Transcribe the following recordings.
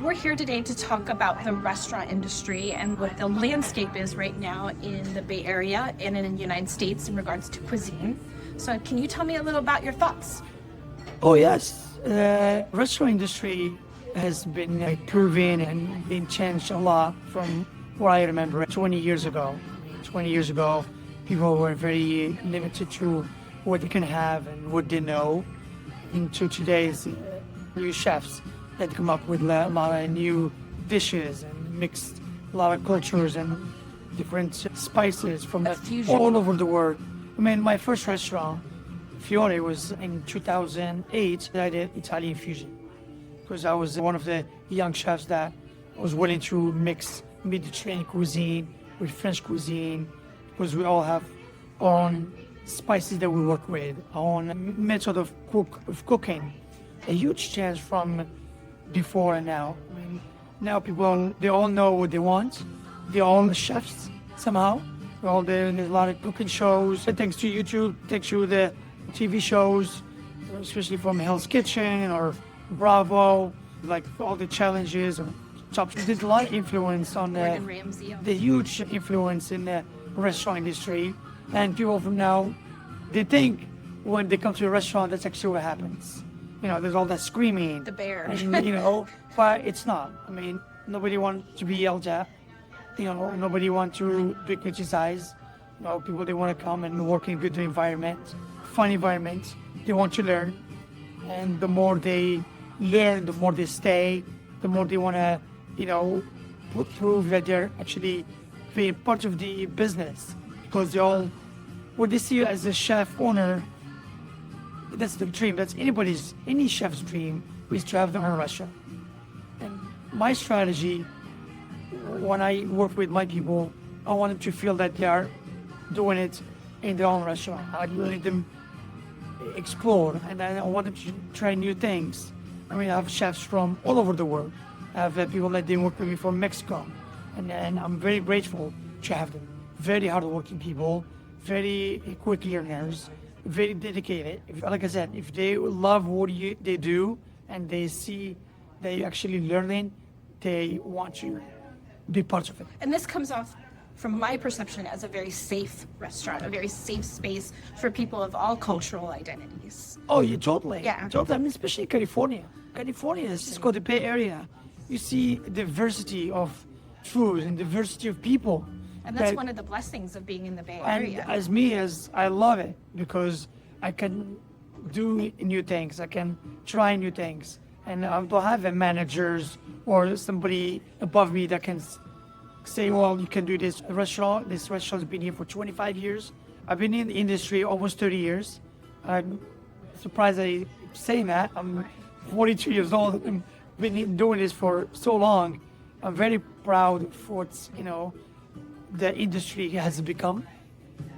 we're here today to talk about the restaurant industry and what the landscape is right now in the Bay Area and in the United States in regards to cuisine. So can you tell me a little about your thoughts? Oh yes, restaurant industry has been proven and been changed a lot from what I remember 20 years ago. 20 years ago, people were very limited to what they can have and what they know. Into today's new chefs that come up with a lot of new dishes and mixed a lot of cultures and different spices from all over the world. I mean, my first restaurant, Fiore, was in 2008. I did Italian fusion because I was one of the young chefs that was willing to mix Mediterranean cuisine with French cuisine, because we all have our own spices that we work with, our own method of cooking. A huge change from before and now. I mean, now people, they all know what they want. They're all chefs somehow. There's a lot of cooking shows. Thanks to YouTube, thanks to the TV shows, especially from Hell's Kitchen or Bravo, like all the challenges. There's a lot of influence on the huge influence in the restaurant industry. And people from now, they think when they come to a restaurant, that's actually what happens. There's all that screaming. The bear. And, but it's not. I mean, nobody wants to be yelled at. Nobody wants to be criticized. People, they want to come and work in a good environment, fun environment. They want to learn. And the more they learn, the more they stay, the more they want to, prove that they're actually being part of the business. Because what they see you as a chef owner, that's the dream. That's any chef's dream, is to have their own restaurant. And my strategy, when I work with my people, I want them to feel that they are doing it in their own restaurant. I let them explore, and I want them to try new things. I mean, I have chefs from all over the world. I have people that they work with me from Mexico, and I'm very grateful to have them. Very hardworking people, very quick learners, very dedicated. Like I said, if they love what they do and they see they actually learning, they want to be part of it. And this comes off from my perception as a very safe restaurant, a very safe space for people of all cultural identities. Oh, yeah, totally. Yeah. Totally. I mean, especially California. California is just called the Bay Area. You see diversity of food and diversity of people. And that's one of the blessings of being in the Bay Area. And as I love it because I can do new things. I can try new things. And I don't have managers or somebody above me that can say, well, you can do this restaurant. This restaurant's been here for 25 years. I've been in the industry almost 30 years. I'm surprised I say that. I'm 42 years old and been doing this for so long. I'm very proud of what, the industry has become.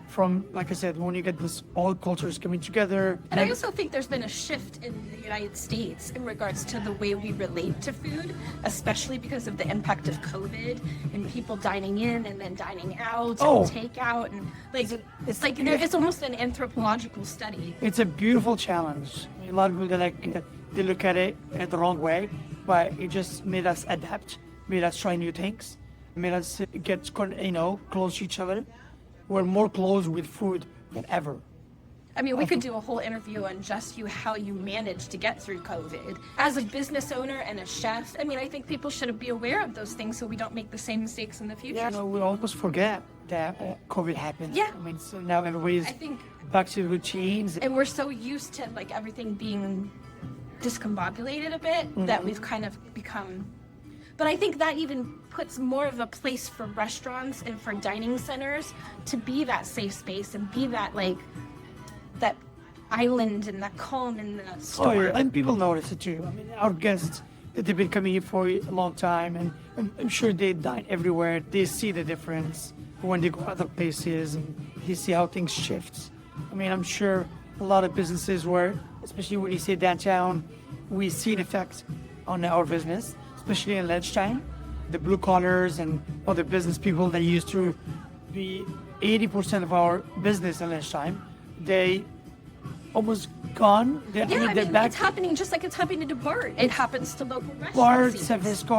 From, like I said, when you get all cultures coming together. And I also think there's been a shift in the United States in regards to the way we relate to food, especially because of the impact of COVID and people dining in and then dining out and takeout. And it's almost an anthropological study. It's a beautiful challenge. A lot of people, they look at it the wrong way, but it just made us adapt, made us try new things, made us get, close to each other. We're more close with food than ever. I mean, we could do a whole interview on just how you managed to get through COVID. As a business owner and a chef, I mean, I think people should be aware of those things so we don't make the same mistakes in the future. Yeah, we almost forget that COVID happened. Yeah. I mean, so now everybody's back to routines. And we're so used to everything being discombobulated a bit that we've kind of become. But I think that even puts more of a place for restaurants and for dining centers to be that safe space and be that that island and that calm in the storm. Oh, yeah. And people notice it too. I mean, our guests, they've been coming here for a long time, and I'm sure they dine everywhere. They see the difference when they go other places and they see how things shift. I mean, I'm sure a lot of businesses where, especially when you say downtown, we see the effect on our business, especially in lunchtime. The blue collars and other business people that used to be 80% of our business in lunchtime, they almost gone. Yeah, I they're mean, back. it's happening just like it's happening to bars. It happens to local Bars, restaurants. San Francisco.